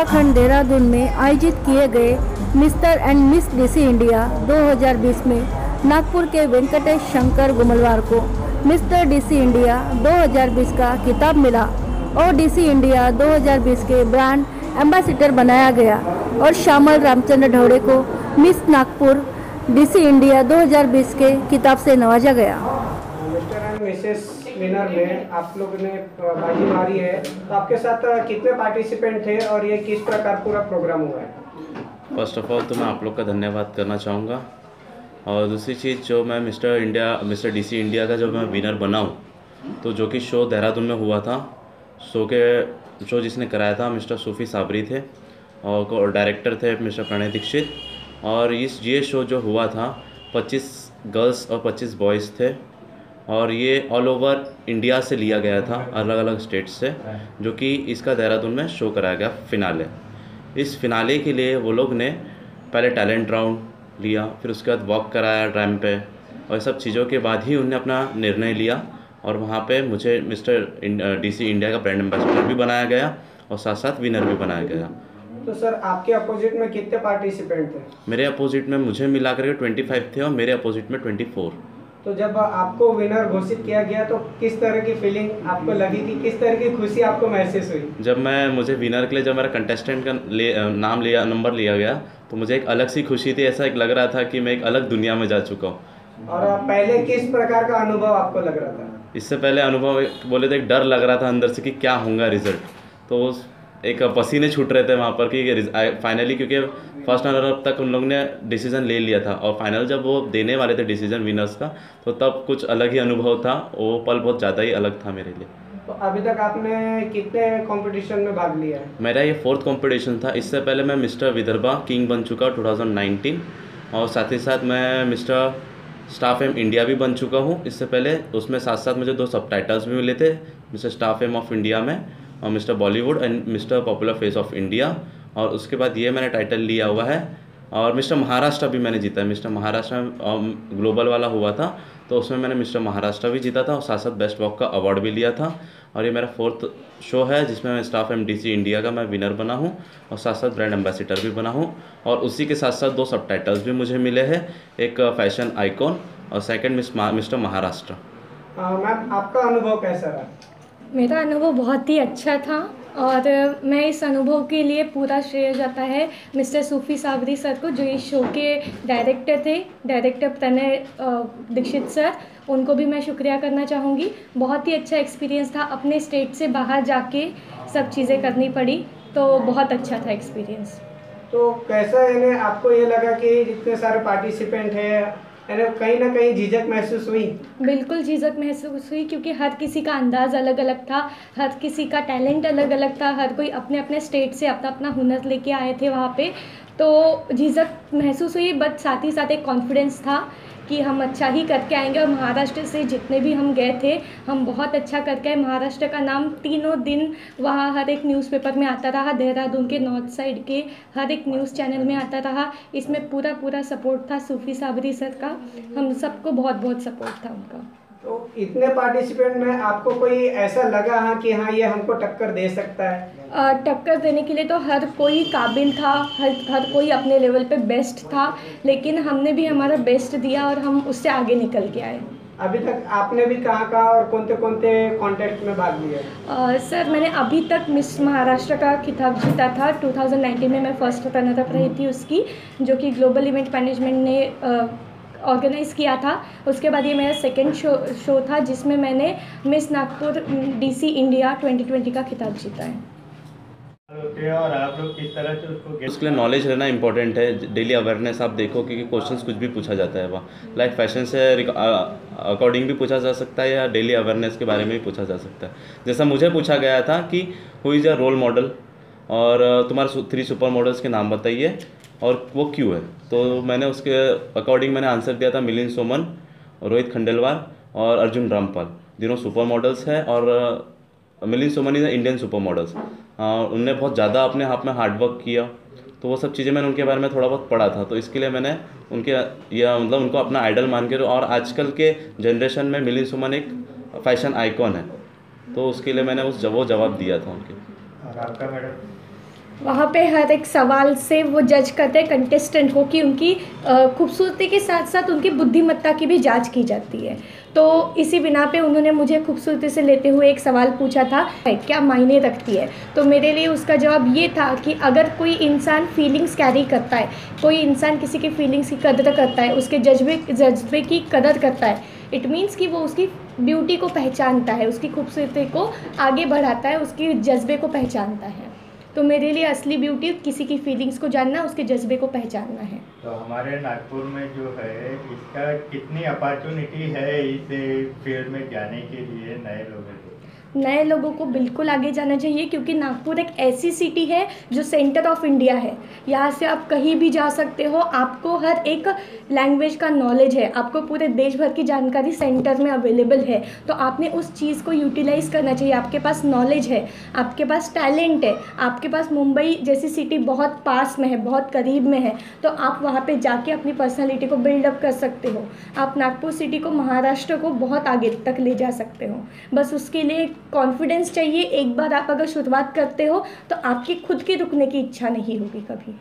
उत्तराखंड देहरादून में आयोजित किए गए mister and miss DC India 2020 में नागपुर के वेंकटेश शंकर गुमलवार को मिस्टर डीसी इंडिया 2020 का खिताब मिला और डीसी इंडिया 2020 के ब्रांड एम्बेसडर बनाया गया और श्यामल रामचंद्र ढौड़े को मिस नागपुर डीसी इंडिया 2020 के खिताब से नवाजा गया। मिस्टर एंड मिसेस विनर में आप लोगों ने बाजी मारी है, तो आपके साथ कितने पार्टिसिपेंट थे और ये किस प्रकार पूरा प्रोग्राम हुआ है? फर्स्ट ऑफ ऑल तो मैं आप लोग का धन्यवाद करना चाहूँगा और दूसरी चीज़ जो मैं मिस्टर डीसी इंडिया का जब मैं विनर बना हूँ तो जो कि शो देहरादून में हुआ था, शो जिसने कराया था मिस्टर सूफी साबरी थे और डायरेक्टर थे मिस्टर प्रणय दीक्षित। और ये शो जो हुआ था 25 गर्ल्स और 25 बॉयज़ थे और ये ऑल ओवर इंडिया से लिया गया था, अलग अलग स्टेट्स से, जो कि इसका देहरादून में शो कराया गया फिनाले। इस फिनाले के लिए वो लोग ने पहले टैलेंट राउंड लिया, फिर उसके बाद वॉक कराया ड्रम पे और सब चीज़ों के बाद ही उन्होंने अपना निर्णय लिया और वहाँ पे मुझे मिस्टर डीसी इंडिया का ब्रांड एम्बेसडर भी बनाया गया और साथ साथ विनर भी बनाया गया। तो सर आपके अपोजिट में कितने पार्टिसिपेंट थे? मेरे अपोजिट में मुझे मिला करके 25 थे और मेरे अपोजिट में 24। तो जब आपको विनर घोषित किया गया तो किस तरह की फीलिंग आपको लगी थी, किस तरह की खुशी आपको महसूस हुई? जब मुझे विनर के लिए जब मेरा कंटेस्टेंट का नंबर लिया गया तो मुझे एक अलग सी खुशी थी, ऐसा एक लग रहा था कि मैं एक अलग दुनिया में जा चुका हूँ। और पहले किस प्रकार का अनुभव आपको लग रहा था? इससे पहले अनुभव बोले तो एक डर लग रहा था अंदर से कि क्या होगा रिजल्ट, तो एक पसीने छूट रहे थे वहाँ पर कि फाइनली, क्योंकि फर्स्ट रनर अप तक उन लोगों ने डिसीजन ले लिया था और फाइनल जब वो देने वाले थे डिसीजन विनर्स का तो तब कुछ अलग ही अनुभव था, वो पल बहुत ज़्यादा ही अलग था मेरे लिए। तो अभी तक आपने कितने कंपटीशन में भाग लिया है? मेरा ये 4th कंपटीशन था। इससे पहले मैं मिस्टर विदर्भा किंग बन चुका 2019 और साथ ही साथ मैं मिस्टर स्टार फेम इंडिया भी बन चुका हूँ इससे पहले। उसमें साथ साथ मुझे 2 सबटाइटल्स भी मिले थे, mister star fame of India में और mister Bollywood and mister popular face of India. और उसके बाद ये मैंने टाइटल लिया हुआ है और मिस्टर महाराष्ट्र भी मैंने जीता है। मिस्टर महाराष्ट्र में ग्लोबल वाला हुआ था तो उसमें मैंने मिस्टर महाराष्ट्र भी जीता था और साथ साथ बेस्ट वॉक का अवार्ड भी लिया था। और ये मेरा 4th शो है जिसमें मैं स्टार फेम डीसी इंडिया का मैं विनर बना हूँ और साथ साथ ब्रांड एम्बेसडर भी बना हूँ। और उसी के साथ साथ 2 सबटाइटल्स भी मुझे मिले हैं, एक फैशन आइकॉन और सेकंड मिस्टर महाराष्ट्र। मैम आपका अनुभव कैसा रहा? मेरा अनुभव बहुत ही अच्छा था और मैं इस अनुभव के लिए पूरा श्रेय जाता है मिस्टर सूफी साबरी सर को, जो इस शो के डायरेक्टर थे, डायरेक्टर प्रणय दीक्षित सर। उनको भी मैं शुक्रिया करना चाहूँगी। बहुत ही अच्छा एक्सपीरियंस था, अपने स्टेट से बाहर जाके सब चीज़ें करनी पड़ी तो बहुत अच्छा था एक्सपीरियंस। तो कैसा यानी आपको ये लगा कि जितने सारे पार्टिसिपेंट हैं कहीं ना कहीं झिझक महसूस हुई? बिल्कुल झिझक महसूस हुई क्योंकि हर किसी का अंदाज़ अलग अलग था, हर किसी का टैलेंट अलग अलग था, हर कोई अपने अपने स्टेट से अपना अपना हुनर लेके आए थे वहाँ पे। तो झिझक महसूस हुई बट साथ ही साथ एक कॉन्फिडेंस था कि हम अच्छा ही करके आएंगे। और महाराष्ट्र से जितने भी हम गए थे हम बहुत अच्छा करके आए। महाराष्ट्र का नाम तीनों दिन वहाँ हर एक न्यूज़पेपर में आता रहा, देहरादून के नॉर्थ साइड के हर एक न्यूज़ चैनल में आता रहा। इसमें पूरा सपोर्ट था सूफी साबरी सर का, हम सबको बहुत बहुत सपोर्ट था उनका। तो इतने पार्टिसिपेंट में आपको कोई ऐसा लगा हाँ कि हाँ ये हमको टक्कर दे सकता है? टक्कर देने के लिए तो हर कोई काबिल था, हर कोई अपने लेवल पे बेस्ट था, लेकिन हमने भी हमारा बेस्ट दिया और हम उससे आगे निकल के आए। अभी तक आपने भी कहाँ और कौन से कॉन्टेस्ट में भाग लिया? सर मैंने अभी तक मिस महाराष्ट्र का खिताब जीता था 2019 में। मैं फर्स्ट रनर अप रही थी उसकी, जो कि ग्लोबल इवेंट मैनेजमेंट ने ऑर्गेनाइज़ किया था। उसके बाद ये मेरा सेकंड शो था जिसमें मैंने मिस नागपुर डीसी इंडिया 2020 का खिताब जीता है। और आप लोग किस तरह से उसके लिए नॉलेज रहना इंपॉर्टेंट है, डेली अवेयरनेस। आप देखो कि क्वेश्चंस कुछ भी पूछा जाता है वहाँ, लाइक फैशन से अकॉर्डिंग भी पूछा जा सकता है या डेली अवेयरनेस के बारे में भी पूछा जा सकता है। जैसा मुझे पूछा गया था कि who is a role model और तुम्हारे 3 सुपर मॉडल्स के नाम बताइए और वो क्यों है, तो मैंने उसके अकॉर्डिंग मैंने आंसर दिया था मिलिंद सोमन, रोहित खंडेलवाल और अर्जुन रामपाल। तीनों सुपर मॉडल्स हैं और Milind Soman is Indian super models. उनने बहुत ज़्यादा अपने आप में हार्डवर्क किया, तो वो सब चीज़ें मैंने उनके बारे में थोड़ा बहुत पढ़ा था, तो इसके लिए मैंने उनको अपना आइडल मान के। और आजकल के जनरेशन में मिलिंद सोमन एक फैशन आइकॉन है, तो उसके लिए मैंने वो जवाब दिया था उनके। और आपका मैडम? वहाँ पे हर एक सवाल से वो जज करते हैं कंटेस्टेंट को कि उनकी खूबसूरती के साथ साथ उनकी बुद्धिमत्ता की भी जांच की जाती है। तो इसी बिना पे उन्होंने मुझे खूबसूरती से लेते हुए एक सवाल पूछा था, क्या मायने रखती है। तो मेरे लिए उसका जवाब ये था कि अगर कोई इंसान फीलिंग्स कैरी करता है, कोई इंसान किसी की फीलिंग्स की कदर करता है, उसके जज्बे की कदर करता है, इट मीन्स कि वो उसकी ब्यूटी को पहचानता है, उसकी खूबसूरती को आगे बढ़ाता है, उसकी जज्बे को पहचानता है। तो मेरे लिए असली ब्यूटी किसी की फीलिंग्स को जानना, उसके जज्बे को पहचानना है। तो हमारे नागपुर में जो है इसका कितनी अपॉर्चुनिटी है इस फील्ड में जाने के लिए नए लोगों को? बिल्कुल आगे जाना चाहिए, क्योंकि नागपुर एक ऐसी सिटी है जो सेंटर ऑफ इंडिया है। यहाँ से आप कहीं भी जा सकते हो, आपको हर एक लैंग्वेज का नॉलेज है, आपको पूरे देश भर की जानकारी सेंटर में अवेलेबल है। तो आपने उस चीज़ को यूटिलाइज़ करना चाहिए। आपके पास नॉलेज है, आपके पास टैलेंट है, आपके पास मुंबई जैसी सिटी बहुत पास में है, बहुत करीब में है, तो आप वहाँ पर जाके अपनी पर्सनैलिटी को बिल्डअप कर सकते हो। आप नागपुर सिटी को, महाराष्ट्र को बहुत आगे तक ले जा सकते हो। बस उसके लिए कॉन्फिडेंस चाहिए। एक बार आप अगर शुरुआत करते हो तो आपकी खुद की रुकने की इच्छा नहीं होगी कभी।